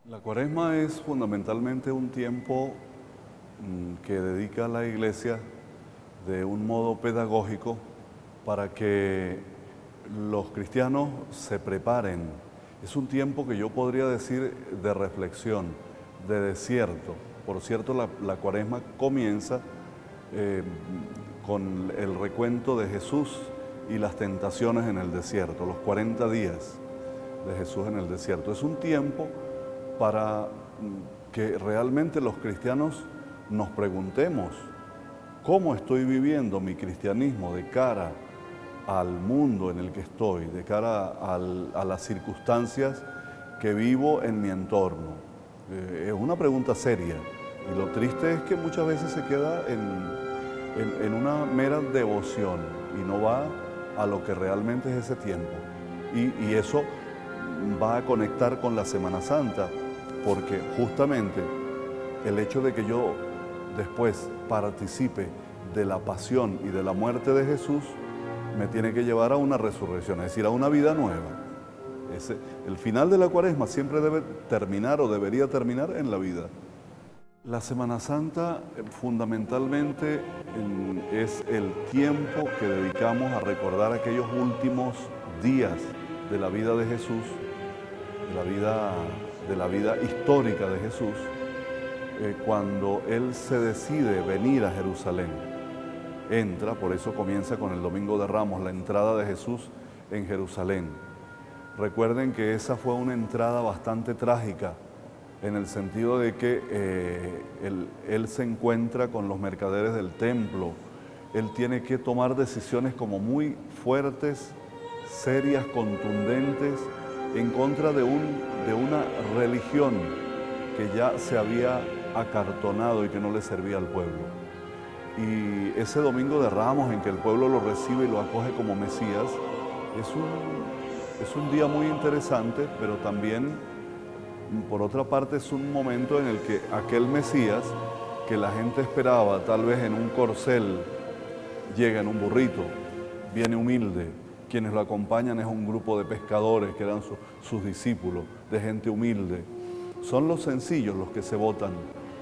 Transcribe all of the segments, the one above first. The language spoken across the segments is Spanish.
La Cuaresma es fundamentalmente un tiempo que dedica la Iglesia de un modo pedagógico para que los cristianos se preparen. Es un tiempo que yo podría decir de reflexión, de desierto. Por cierto, la Cuaresma comienza eh, con el recuento de Jesús y las tentaciones en el desierto, los 40 días de Jesús en el desierto. Es un tiempo para que realmente los cristianos nos preguntemos cómo estoy viviendo mi cristianismo de cara al mundo en el que estoy, de cara a las circunstancias que vivo en mi entorno. Es una pregunta seria y lo triste es que muchas veces se queda en una mera devoción y no va a lo que realmente es ese tiempo. Y eso va a conectar con la Semana Santa, porque justamente el hecho de que yo después participe de la pasión y de la muerte de Jesús me tiene que llevar a una resurrección, es decir, a una vida nueva. El final de la Cuaresma siempre debe terminar o debería terminar en la vida. La Semana Santa fundamentalmente es el tiempo que dedicamos a recordar aquellos últimos días de la vida de Jesús, de la vida histórica de Jesús, cuando Él se decide venir a Jerusalén. Entra, por eso comienza con el Domingo de Ramos, la entrada de Jesús en Jerusalén. Recuerden que esa fue una entrada bastante trágica, en el sentido de que él se encuentra con los mercaderes del templo. Él tiene que tomar decisiones como muy fuertes, serias, contundentes, en contra de una religión que ya se había acartonado y que no le servía al pueblo. Y ese Domingo de Ramos en que el pueblo lo recibe y lo acoge como Mesías, es un día muy interesante, pero también, por otra parte, es un momento en el que aquel Mesías que la gente esperaba, tal vez en un corcel, llega en un burrito, viene humilde. Quienes lo acompañan es un grupo de pescadores que eran sus discípulos, de gente humilde. Son los sencillos los que se botan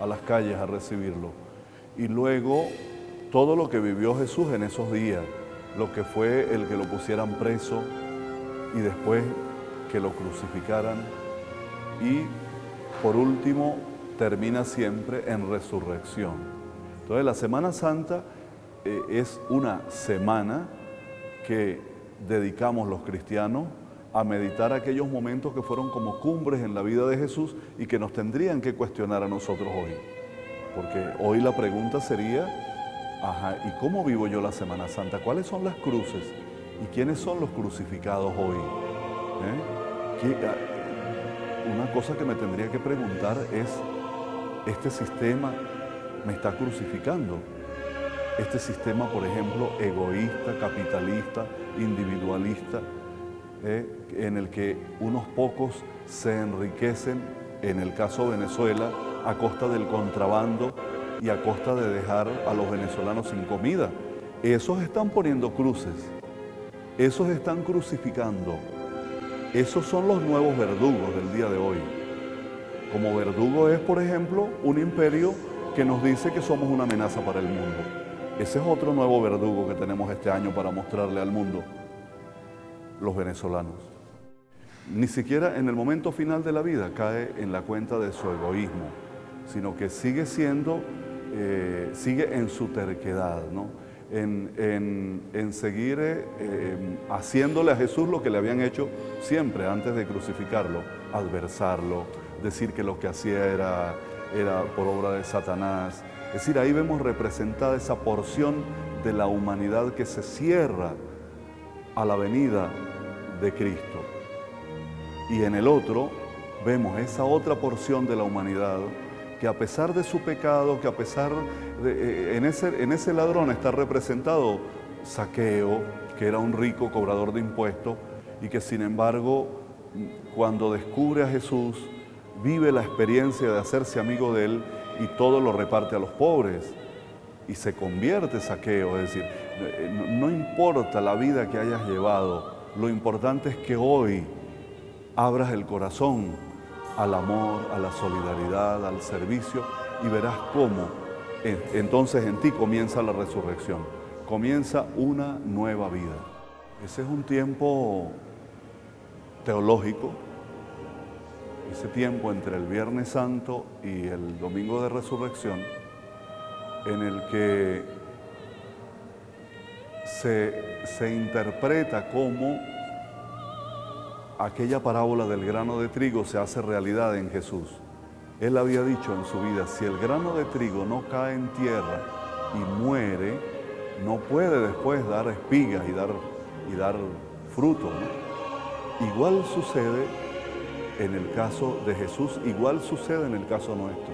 a las calles a recibirlo. Y luego todo lo que vivió Jesús en esos días, lo que fue el que lo pusieran preso y después que lo crucificaran. Y por último termina siempre en resurrección. Entonces la Semana Santa es una semana que dedicamos los cristianos a meditar aquellos momentos que fueron como cumbres en la vida de Jesús y que nos tendrían que cuestionar a nosotros hoy. Porque hoy la pregunta sería, ¿y cómo vivo yo la Semana Santa? ¿Cuáles son las cruces? ¿Y quiénes son los crucificados hoy? Una cosa que me tendría que preguntar es, ¿este sistema me está crucificando? Este sistema, por ejemplo, egoísta, capitalista, individualista, en el que unos pocos se enriquecen, en el caso de Venezuela, a costa del contrabando y a costa de dejar a los venezolanos sin comida. Esos están poniendo cruces, esos están crucificando. Esos son los nuevos verdugos del día de hoy. Como verdugo es, por ejemplo, un imperio que nos dice que somos una amenaza para el mundo. Ese es otro nuevo verdugo que tenemos este año para mostrarle al mundo, los venezolanos. Ni siquiera en el momento final de la vida cae en la cuenta de su egoísmo, sino que sigue en su terquedad, ¿no? en seguir haciéndole a Jesús lo que le habían hecho siempre antes de crucificarlo, adversarlo, decir que lo que hacía era por obra de Satanás. Es decir, ahí vemos representada esa porción de la humanidad que se cierra a la venida de Cristo. Y en el otro vemos esa otra porción de la humanidad que a pesar de su pecado, que a pesar de... En ese ladrón está representado Zaqueo, que era un rico cobrador de impuestos y que sin embargo, cuando descubre a Jesús, vive la experiencia de hacerse amigo de él y todo lo reparte a los pobres. Y se convierte Zaqueo, es decir, no importa la vida que hayas llevado, lo importante es que hoy abras el corazón al amor, a la solidaridad, al servicio, y verás cómo entonces en ti comienza la resurrección, comienza una nueva vida. Ese es un tiempo teológico, ese tiempo entre el Viernes Santo y el Domingo de Resurrección, en el que se interpreta cómo aquella parábola del grano de trigo se hace realidad en Jesús. Él había dicho en su vida, si el grano de trigo no cae en tierra y muere, no puede después dar espigas y dar fruto, ¿no? Igual sucede en el caso de Jesús, igual sucede en el caso nuestro.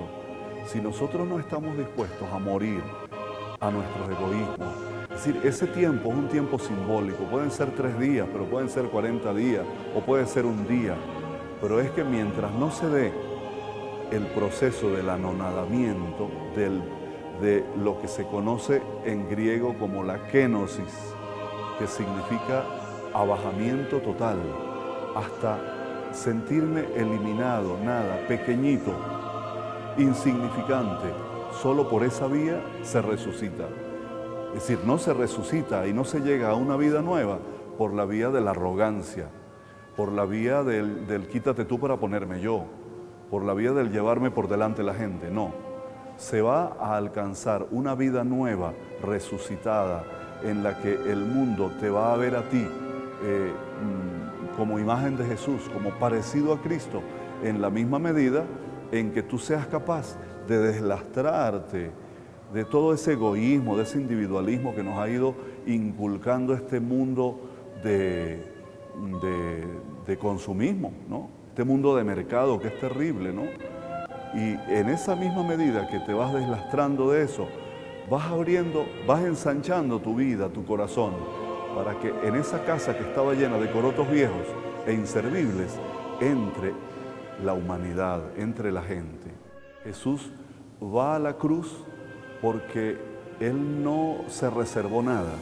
Si nosotros no estamos dispuestos a morir a nuestros egoísmos, es decir, ese tiempo es un tiempo simbólico, pueden ser 3 días, pero pueden ser 40 días, o puede ser un día, pero es que mientras no se dé el proceso del anonadamiento, de lo que se conoce en griego como la kenosis, que significa abajamiento total, hasta sentirme eliminado, nada, pequeñito, insignificante, solo por esa vía se resucita. Es decir, no se resucita y no se llega a una vida nueva por la vía de la arrogancia, por la vía del quítate tú para ponerme yo, por la vía del llevarme por delante la gente, no. Se va a alcanzar una vida nueva, resucitada, en la que el mundo te va a ver a ti como imagen de Jesús, como parecido a Cristo, en la misma medida en que tú seas capaz de deslastrarte de todo ese egoísmo, de ese individualismo que nos ha ido inculcando este mundo de consumismo, ¿no? Este mundo de mercado que es terrible, ¿no? Y en esa misma medida que te vas deslastrando de eso, vas abriendo, vas ensanchando tu vida, tu corazón, para que en esa casa que estaba llena de corotos viejos e inservibles, entre la humanidad, entre la gente. Jesús va a la cruz porque Él no se reservó nada.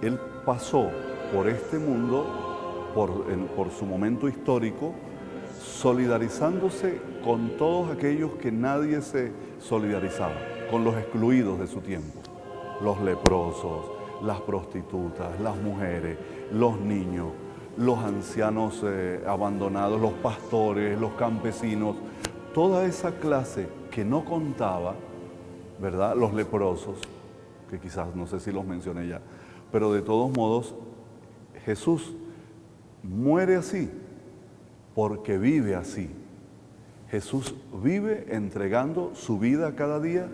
Él pasó por este mundo, por su momento histórico, solidarizándose con todos aquellos que nadie se solidarizaba, con los excluidos de su tiempo, los leprosos, las prostitutas, las mujeres, los niños, los ancianos abandonados, los pastores, los campesinos, toda esa clase que no contaba, ¿verdad? Los leprosos, que quizás no sé si los mencioné ya, pero de todos modos, Jesús muere así porque vive así. Jesús vive entregando su vida cada día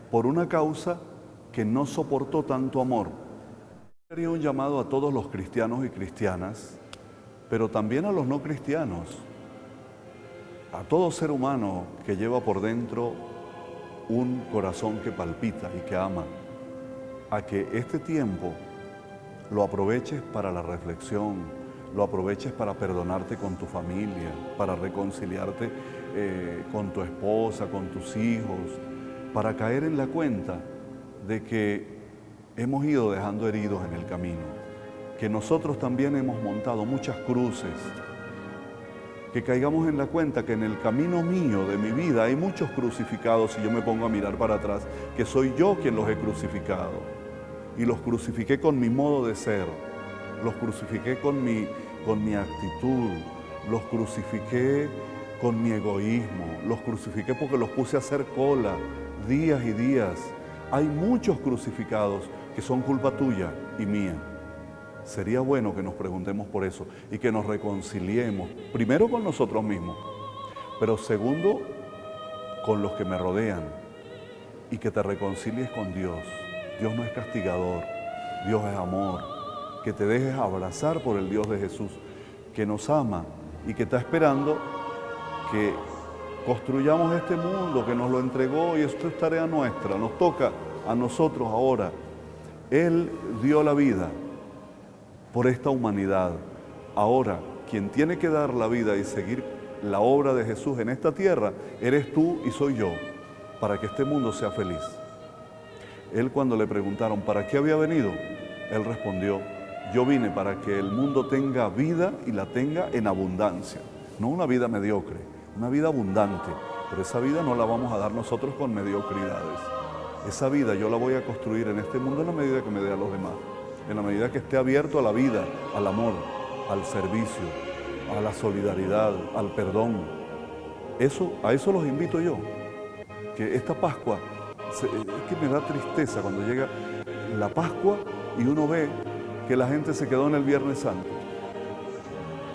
por una causa que no soportó tanto amor. Sería un llamado a todos los cristianos y cristianas, pero también a los no cristianos, a todo ser humano que lleva por dentro un corazón que palpita y que ama, a que este tiempo lo aproveches para la reflexión, lo aproveches para perdonarte con tu familia, para reconciliarte con tu esposa, con tus hijos, para caer en la cuenta de que hemos ido dejando heridos en el camino, que nosotros también hemos montado muchas cruces, que caigamos en la cuenta que en el camino mío de mi vida hay muchos crucificados y yo me pongo a mirar para atrás, que soy yo quien los he crucificado. Y los crucifiqué con mi modo de ser, los crucifiqué con mi actitud, los crucifiqué con mi egoísmo, los crucifiqué porque los puse a hacer cola días y días. Hay muchos crucificados que son culpa tuya y mía. Sería bueno que nos preguntemos por eso y que nos reconciliemos, primero con nosotros mismos, pero segundo, con los que me rodean, y que te reconcilies con Dios. Dios no es castigador, Dios es amor, que te dejes abrazar por el Dios de Jesús, que nos ama y que está esperando que construyamos este mundo, que nos lo entregó, y esto es tarea nuestra, nos toca a nosotros ahora. Él dio la vida por esta humanidad. Ahora, quien tiene que dar la vida y seguir la obra de Jesús en esta tierra, eres tú y soy yo, para que este mundo sea feliz. Él, cuando le preguntaron ¿para qué había venido?, él respondió: yo vine para que el mundo tenga vida y la tenga en abundancia, no una vida mediocre, una vida abundante, pero esa vida no la vamos a dar nosotros con mediocridades. Esa vida yo la voy a construir en este mundo en la medida que me dé a los demás, en la medida que esté abierto a la vida, al amor, al servicio, a la solidaridad, al perdón. A eso los invito yo, que esta Pascua, es que me da tristeza cuando llega la Pascua y uno ve que la gente se quedó en el Viernes Santo,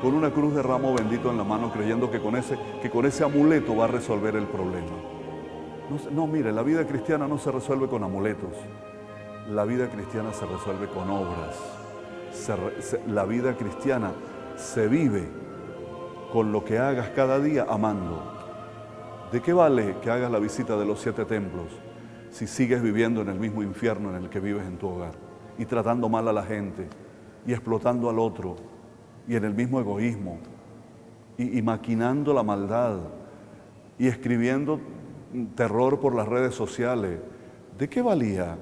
con una cruz de ramo bendito en la mano, creyendo que con ese amuleto va a resolver el problema. No, mire, la vida cristiana no se resuelve con amuletos. La vida cristiana se resuelve con obras. La vida cristiana se vive con lo que hagas cada día amando. ¿De qué vale que hagas la visita de los 7 templos si sigues viviendo en el mismo infierno en el que vives en tu hogar y tratando mal a la gente y explotando al otro y en el mismo egoísmo y maquinando la maldad y escribiendo terror por las redes sociales? ¿De qué valía?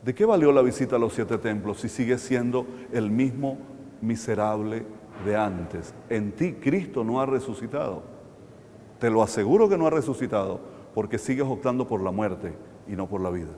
¿De qué valió la visita a los 7 templos si sigues siendo el mismo miserable de antes? En ti Cristo no ha resucitado. Te lo aseguro que no ha resucitado, porque sigues optando por la muerte y no por la vida.